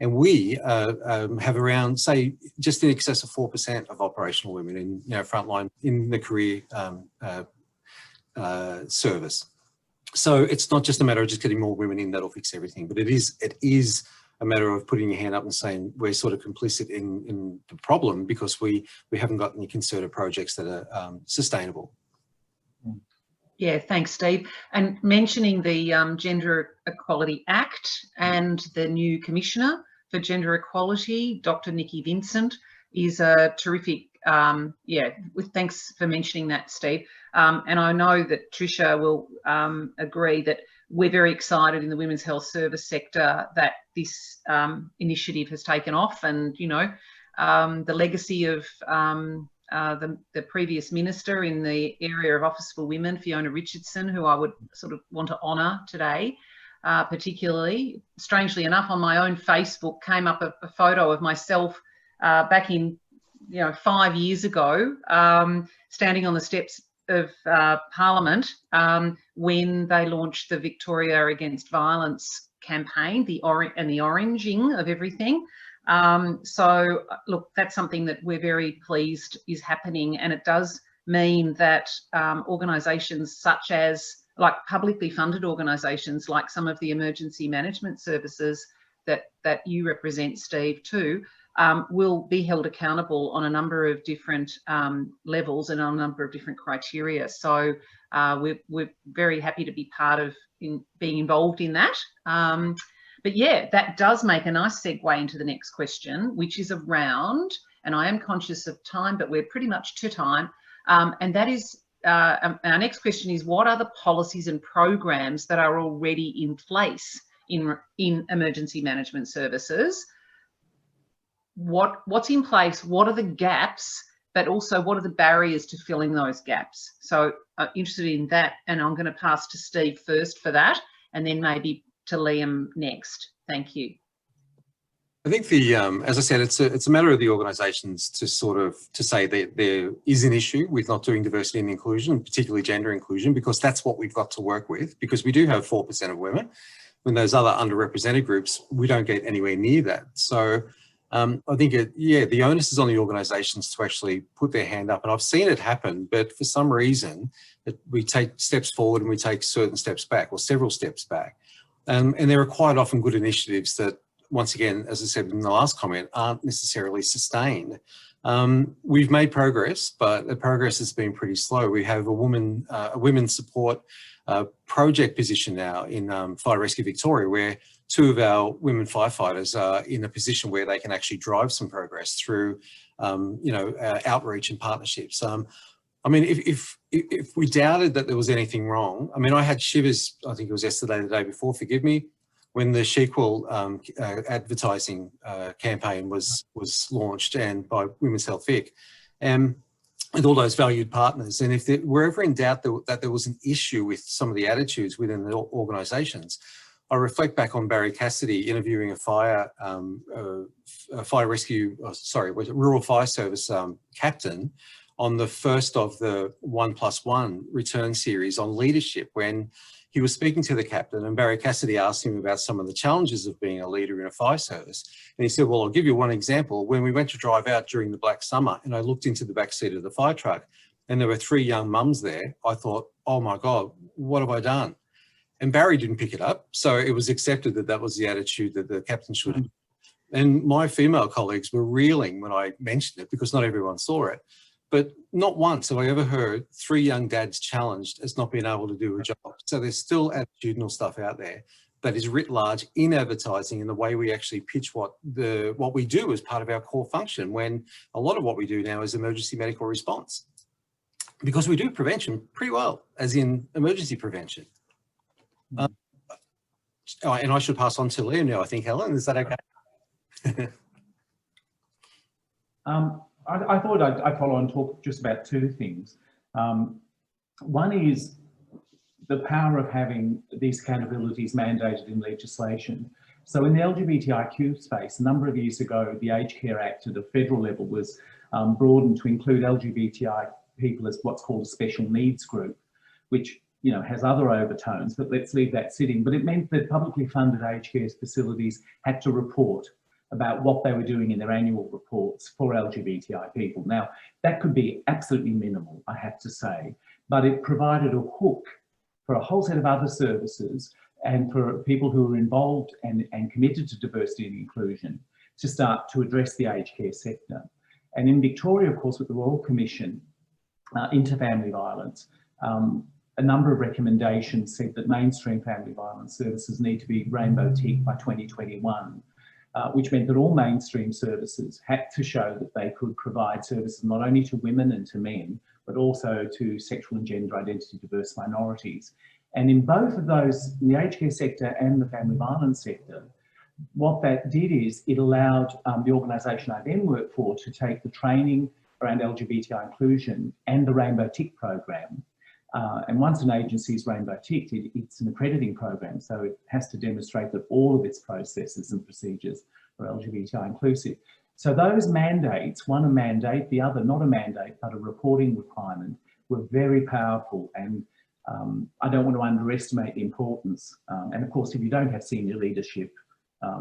And we have around, say, just in excess of 4% of operational women in frontline in the career service. So it's not just a matter of just getting more women in that'll fix everything, but it is a matter of putting your hand up and saying we're sort of complicit in the problem because we haven't got any concerted projects that are sustainable. Yeah, thanks, Steve. And mentioning the Gender Equality Act and the new Commissioner for Gender Equality, Dr. Nikki Vincent, is a terrific, thanks for mentioning that, Steve. And I know that Tricia will agree that we're very excited in the Women's Health Service sector that this initiative has taken off, and, the legacy of the previous minister in the area of Office for Women, Fiona Richardson, who I would sort of want to honour today, particularly. Strangely enough, on my own Facebook came up a photo of myself back in, 5 years ago, standing on the steps of Parliament when they launched the Victoria Against Violence campaign, the oranging of everything. So look, that's something that we're very pleased is happening, and it does mean that organisations such as, like publicly funded organisations like some of the emergency management services that you represent, Steve, too, will be held accountable on a number of different levels and on a number of different criteria. So we're very happy to be part of being involved in that. But yeah, that does make a nice segue into the next question, which is around, and I am conscious of time, but we're pretty much to time, and that is, our next question is, what are the policies and programs that are already in place in emergency management services? What's in place? What are the gaps? But also, what are the barriers to filling those gaps? So I'm interested in that, and I'm going to pass to Steve first for that, and then maybe to Liam next. Thank you. I think as I said, it's a matter of the organisations to say that there is an issue with not doing diversity and inclusion, particularly gender inclusion, because that's what we've got to work with. Because we do have 4% of women. When those other underrepresented groups, we don't get anywhere near that. So I think the onus is on the organisations to actually put their hand up, and I've seen it happen. But for some reason, we take steps forward and we take certain steps back, or several steps back. And there are quite often good initiatives that, once again, as I said in the last comment, aren't necessarily sustained. We've made progress, but the progress has been pretty slow. We have a women's support project position now in Fire Rescue Victoria, where 2 of our women firefighters are in a position where they can actually drive some progress through, outreach and partnerships. I mean, if we doubted that there was anything wrong, I mean, I had shivers, I think it was yesterday, the day before, forgive me, when the SheQuil advertising campaign was launched, and by Women's Health Vic, and with all those valued partners. And if they were ever in doubt that there was an issue with some of the attitudes within the organisations, I reflect back on Barry Cassidy interviewing Rural Fire Service captain on the first of the 1+1 return series on leadership, when he was speaking to the captain, and Barry Cassidy asked him about some of the challenges of being a leader in a fire service. And he said, well, I'll give you one example. When we went to drive out during the black summer and I looked into the back seat of the fire truck and there were 3 young mums there, I thought, oh my God, what have I done? And Barry didn't pick it up. So it was accepted that that was the attitude that the captain should have. And my female colleagues were reeling when I mentioned it because not everyone saw it. But not once have I ever heard 3 young dads challenged as not being able to do a job. So there's still attitudinal stuff out there that is writ large in advertising and the way we actually pitch what we do as part of our core function, when a lot of what we do now is emergency medical response. Because we do prevention pretty well, as in emergency prevention. And I should pass on to Liam now, I think, Helen, is that okay? I thought I'd follow and talk just about 2 things. One is the power of having these accountabilities mandated in legislation. So in the LGBTIQ space, a number of years ago, the Aged Care Act at a federal level was broadened to include LGBTI people as what's called a special needs group, which has other overtones, but let's leave that sitting. But it meant that publicly funded aged care facilities had to report about what they were doing in their annual reports for LGBTI people. Now, that could be absolutely minimal, I have to say, but it provided a hook for a whole set of other services and for people who are involved and committed to diversity and inclusion to start to address the aged care sector. And in Victoria, of course, with the Royal Commission into family violence, a number of recommendations said that mainstream family violence services need to be rainbow ticked by 2021. Which meant that all mainstream services had to show that they could provide services not only to women and to men, but also to sexual and gender identity diverse minorities. And in both of those, in the aged care sector and the family violence sector, what that did is it allowed the organisation I then worked for to take the training around LGBTI inclusion and the Rainbow Tick program. And once an agency is rainbow ticked, it's an accrediting program. So it has to demonstrate that all of its processes and procedures are LGBTI inclusive. So those mandates, one a mandate, the other not a mandate, but a reporting requirement, were very powerful. And I don't want to underestimate the importance. And of course, if you don't have senior leadership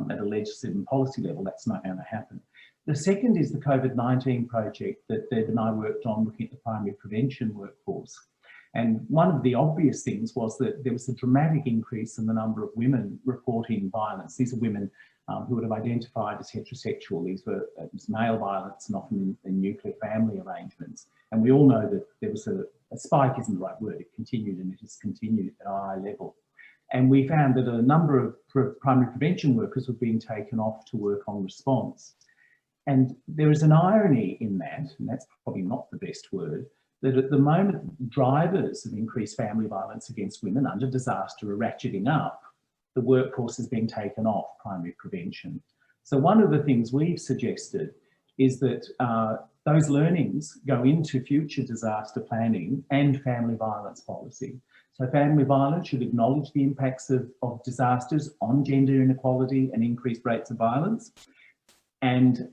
at a legislative and policy level, that's not going to happen. The second is the COVID-19 project that Deb and I worked on, looking at the primary prevention workforce. And one of the obvious things was that there was a dramatic increase in the number of women reporting violence. These are women who would have identified as heterosexual. These were male violence and often in nuclear family arrangements. And we all know that there was a spike, isn't the right word, it continued and it has continued at a high level. And we found that a number of primary prevention workers were being taken off to work on response. And there is an irony in that, and that's probably not the best word, that at the moment, drivers of increased family violence against women under disaster are ratcheting up. The workforce is being taken off primary prevention. So one of the things we've suggested is that those learnings go into future disaster planning and family violence policy. So family violence should acknowledge the impacts of disasters on gender inequality and increased rates of violence. And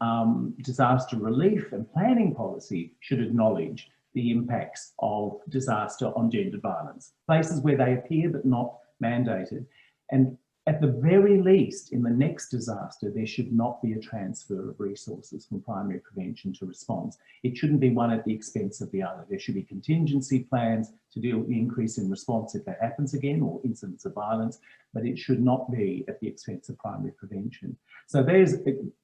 disaster relief and planning policy should acknowledge the impacts of disaster on gendered violence, places where they appear but not mandated. And at the very least, in the next disaster, there should not be a transfer of resources from primary prevention to response. It shouldn't be one at the expense of the other. There should be contingency plans to deal with the increase in response if that happens again, or incidents of violence, but it should not be at the expense of primary prevention. So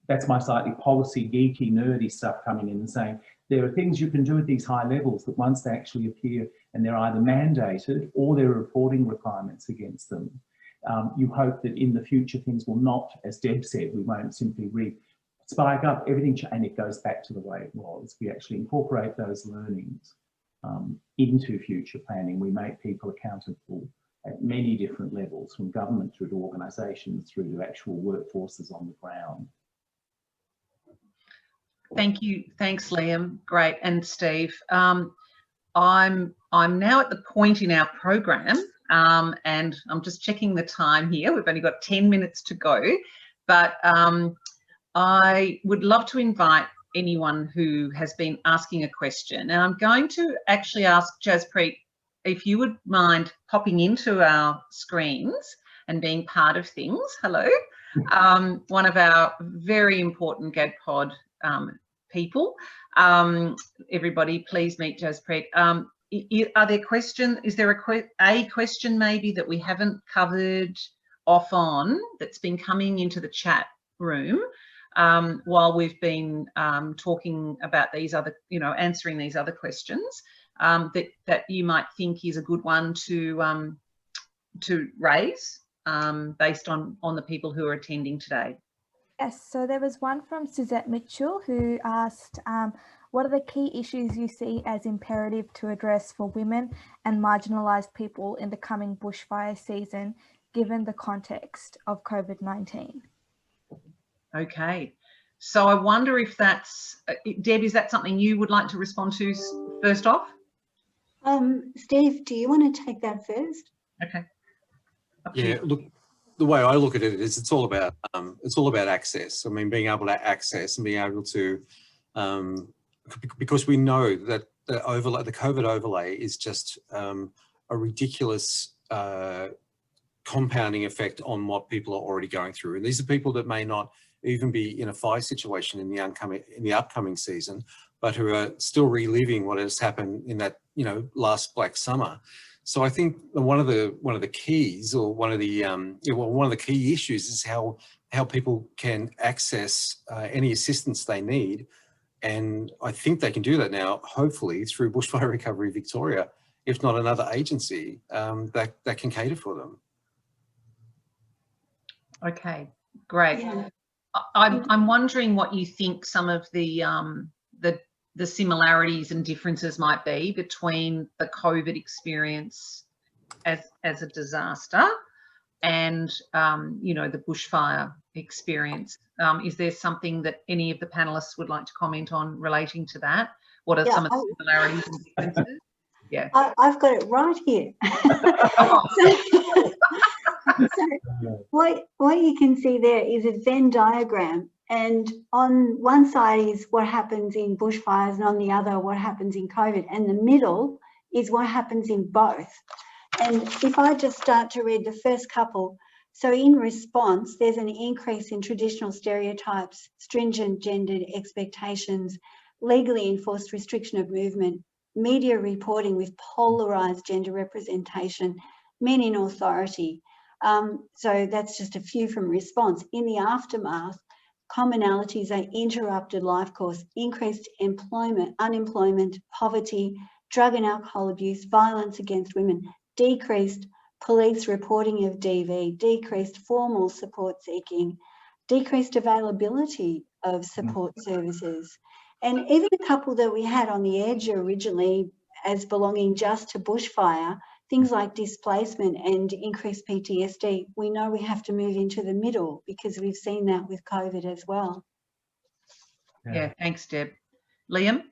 that's my slightly policy, geeky, nerdy stuff coming in and saying, there are things you can do at these high levels that once they actually appear and they're either mandated or there are reporting requirements against them, you hope that in the future things will not, as Deb said, we won't simply spike up everything and it goes back to the way it was. We actually incorporate those learnings into future planning. We make people accountable at many different levels, from government through to organisations through to actual workforces on the ground. Thank you. Thanks, Liam. Great. And Steve, I'm now at the point in our program, and I'm just checking the time here. We've only got 10 minutes to go, but I would love to invite anyone who has been asking a question. And I'm going to actually ask Jaspreet if you would mind popping into our screens and being part of things. Hello. One of our very important GADPOD people. Everybody, please meet Jaspreet. Are there questions? Is there a question maybe that we haven't covered off on that's been coming into the chat room while we've been talking about these other, answering these other questions that you might think is a good one to raise based on the people who are attending today? Yes, so there was one from Suzette Mitchell who asked, what are the key issues you see as imperative to address for women and marginalised people in the coming bushfire season, given the context of COVID-19? Okay, so I wonder if that's, Deb, is that something you would like to respond to first off? Steve, do you want to take that first? Okay. Yeah, look, the way I look at it is it's all about access. I mean, being able to access and being able to, because we know that the COVID overlay is just a ridiculous compounding effect on what people are already going through. And these are people that may not even be in a fire situation in the upcoming season, but who are still reliving what has happened in that last black summer. So I think one of the keys, or one of the key issues, is how people can access any assistance they need, and I think they can do that now, hopefully through Bushfire Recovery Victoria, if not another agency that can cater for them. Okay, great. Yeah. I'm wondering what you think some of the similarities and differences might be between the COVID experience as a disaster and the bushfire experience. Is there something that any of the panelists would like to comment on relating to that? What are some of the similarities and differences? Yeah, I've got it right here. So what you can see there is a Venn diagram, and on one side is what happens in bushfires, and on the other what happens in COVID, and the middle is what happens in both. And if I just start to read the first couple, so in response, there's an increase in traditional stereotypes, stringent gendered expectations, legally enforced restriction of movement, media reporting with polarised gender representation, men in authority. So that's just a few from response. In the aftermath, commonalities are interrupted life course, increased unemployment, poverty, drug and alcohol abuse, violence against women, decreased police reporting of DV, decreased formal support seeking, decreased availability of support services. And even a couple that we had on the edge originally as belonging just to bushfire, things like displacement and increased PTSD, we know we have to move into the middle because we've seen that with COVID as well. Yeah, thanks, Deb. Liam?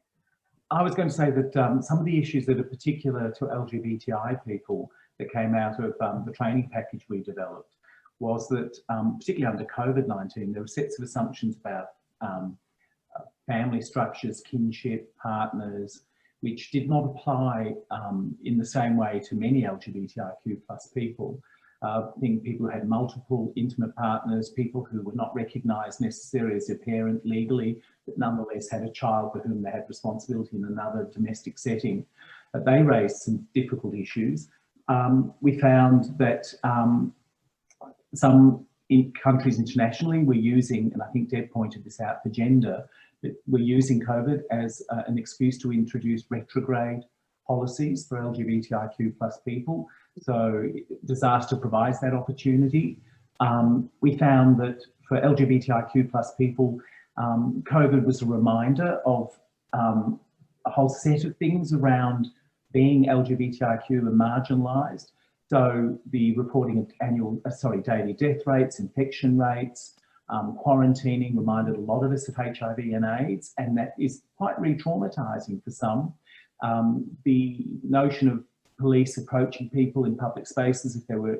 I was going to say that some of the issues that are particular to LGBTI people that came out of the training package we developed was that, particularly under COVID-19, there were sets of assumptions about family structures, kinship, partners, which did not apply in the same way to many LGBTIQ+ people. I think people who had multiple intimate partners, people who were not recognised necessarily as a parent legally, but nonetheless had a child for whom they had responsibility in another domestic setting. They raised some difficult issues. We found that some countries internationally were using, and I think Deb pointed this out for gender, that we're using COVID as an excuse to introduce retrograde policies for LGBTIQ+ people. So disaster provides that opportunity. We found that for LGBTIQ+ people, COVID was a reminder of a whole set of things around being LGBTIQ and marginalised. So the reporting of daily death rates, infection rates, quarantining reminded a lot of us of HIV and AIDS, and that is quite re-traumatising for some. The notion of police approaching people in public spaces if they were,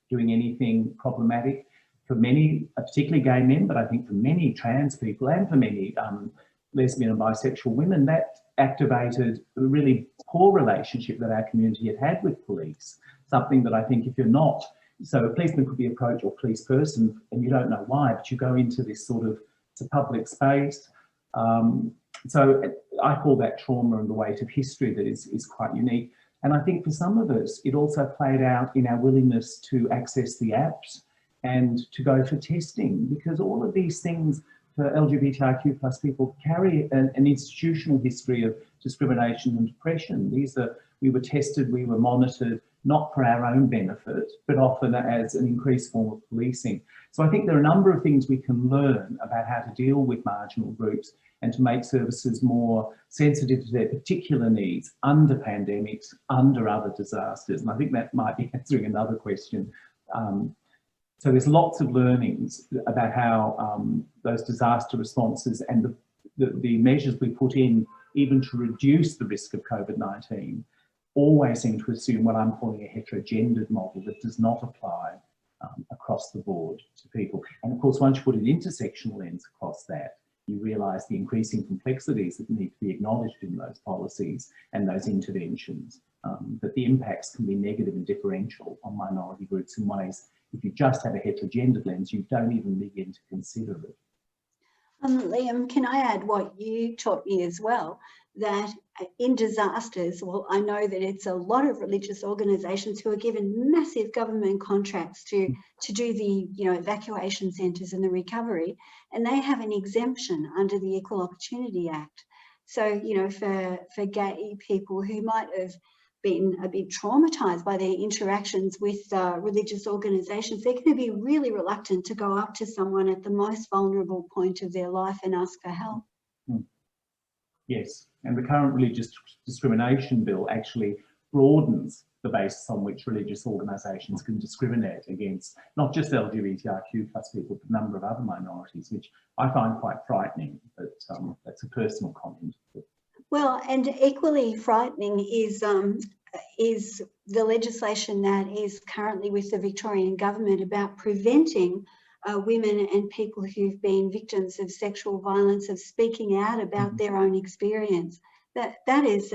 doing anything problematic, for many, particularly gay men, but I think for many trans people and for many lesbian and bisexual women, that activated a really poor relationship that our community had with police. Something that I think if you're not, so a policeman could be approached, or police person, and you don't know why, but you go into this sort of, it's a public space. So I call that trauma and the weight of history that is quite unique. And I think for some of us, it also played out in our willingness to access the apps and to go for testing, because all of these things for LGBTIQ plus people carry an institutional history of discrimination and oppression. We were tested, we were monitored, not for our own benefit, but often as an increased form of policing. So I think there are a number of things we can learn about how to deal with marginal groups and to make services more sensitive to their particular needs under pandemics, under other disasters. And I think that might be answering another question. So there's lots of learnings about how those disaster responses and the measures we put in, even to reduce the risk of COVID-19, always seem to assume what I'm calling a heterogendered model that does not apply across the board to people. And of course, once you put an intersectional lens across that, you realise the increasing complexities that need to be acknowledged in those policies and those interventions, that the impacts can be negative and differential on minority groups in ways, if you just have a heterogendered lens, you don't even begin to consider it. Liam, can I add what you taught me as well, that in disasters, well, I know that it's a lot of religious organisations who are given massive government contracts to do the evacuation centres and the recovery, and they have an exemption under the Equal Opportunity Act. So, for gay people who might have been a bit traumatised by their interactions with religious organisations, they're going to be really reluctant to go up to someone at the most vulnerable point of their life and ask for help. Yes, and the current religious discrimination bill actually broadens the basis on which religious organisations can discriminate against not just LGBTIQ plus people, but a number of other minorities, which I find quite frightening, but that's a personal comment. Well, and equally frightening is the legislation that is currently with the Victorian government about preventing women and people who've been victims of sexual violence of speaking out about their own experience. That is,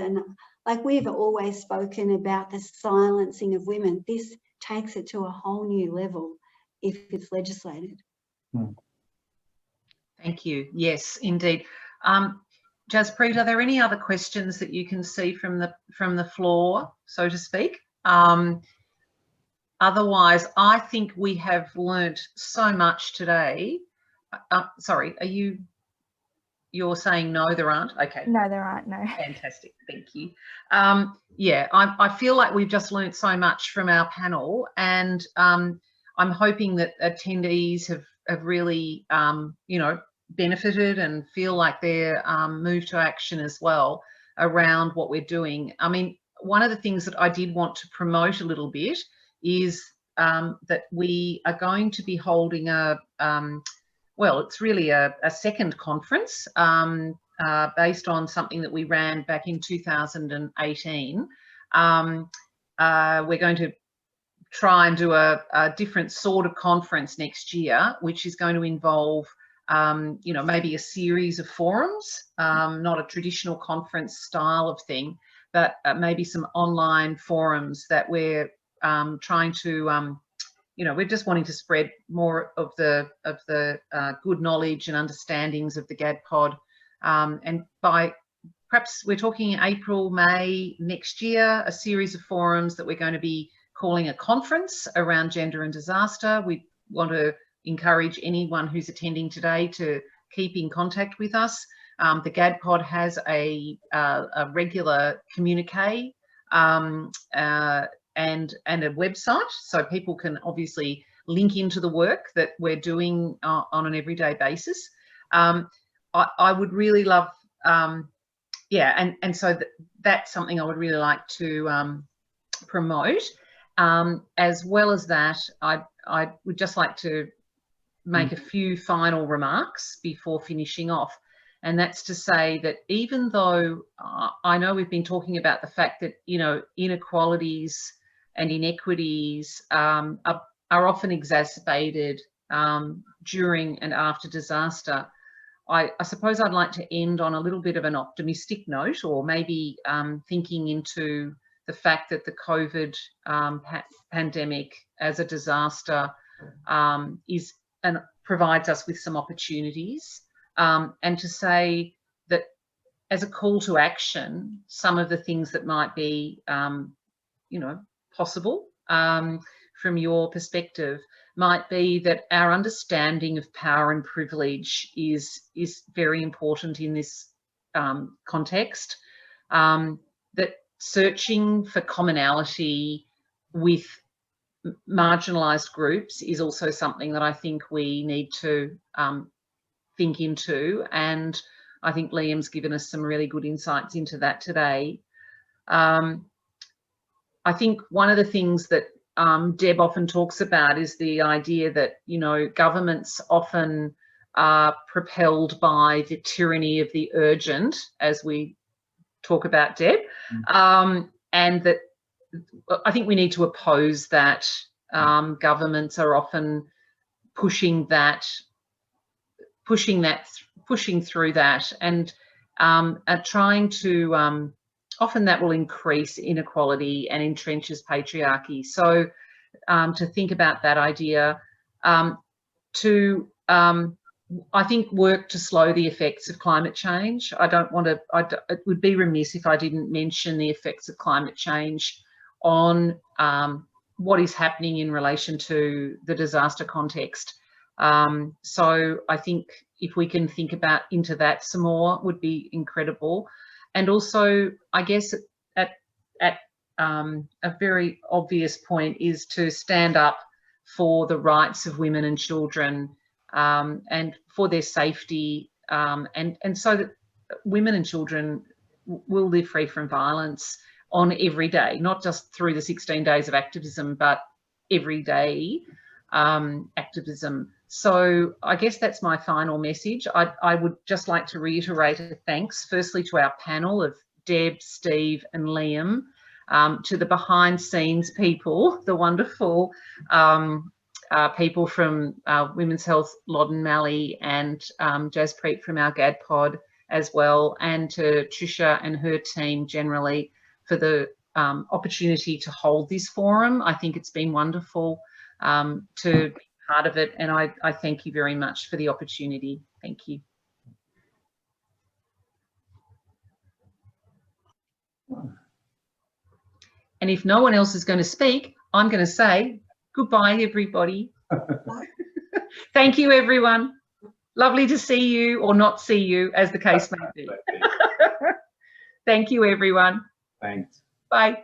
like we've always spoken about the silencing of women, this takes it to a whole new level if it's legislated. Thank you. Yes, indeed. Jaspreet, are there any other questions that you can see from the floor, so to speak? Otherwise, I think we have learnt so much today. Sorry, you're saying no, there aren't? Okay. No, there aren't, no. Fantastic, thank you. Yeah, I feel like we've just learnt so much from our panel, and I'm hoping that attendees have really, benefited and feel like they're moved to action as well around what we're doing. I mean, one of the things that I did want to promote a little bit is that we are going to be holding well, it's really a second conference based on something that we ran back in 2018. We're going to try and do a different sort of conference next year, which is going to involve maybe a series of forums, not a traditional conference style of thing, but maybe some online forums that we're trying to, we're just wanting to spread more of the good knowledge and understandings of the GADPod. And by perhaps we're talking April, May next year, a series of forums that we're going to be calling a conference around gender and disaster. We want to encourage anyone who's attending today to keep in contact with us. The GADPod has a regular communique and a website, so people can obviously link into the work that we're doing on an everyday basis. I would really love, and so that's something I would really like to promote. As well as that, I would just like to make a few final remarks before finishing off. And that's to say that even though I know we've been talking about the fact that, inequalities and inequities are often exacerbated during and after disaster, I suppose I'd like to end on a little bit of an optimistic note, or maybe thinking into the fact that the COVID pandemic as a disaster is and provides us with some opportunities, and to say that as a call to action, some of the things that might be, you know, possible from your perspective might be that our understanding of power and privilege is very important in this context. That searching for commonality with marginalised groups is also something that I think we need to think into, and I think Liam's given us some really good insights into that today. I think one of the things that Deb often talks about is the idea that, you know, governments often are propelled by the tyranny of the urgent, as we talk about, Deb, and that I think we need to oppose that. Governments are often pushing through that, and are trying to. Often that will increase inequality and entrenches patriarchy. So to think about that idea, I think work to slow the effects of climate change. It would be remiss if I didn't mention the effects of climate change on what is happening in relation to the disaster context. So I think if we can think about into that some more would be incredible. And also, I guess at a very obvious point is to stand up for the rights of women and children, and for their safety, and so that women and children will live free from violence on every day, not just through the 16 days of activism, but every day activism. So I guess that's my final message. I would just like to reiterate a thanks, firstly to our panel of Deb, Steve and Liam, to the behind scenes people, the wonderful people from Women's Health, Loddon Malley, and Jaspreet from our GADPod as well, and to Trisha and her team generally for the opportunity to hold this forum. I think it's been wonderful to be part of it, and I thank you very much for the opportunity. Thank you. And if no one else is going to speak, I'm going to say goodbye, everybody. Thank you, everyone. Lovely to see you, or not see you, as the case may be. Thank you, everyone. Thanks. Bye.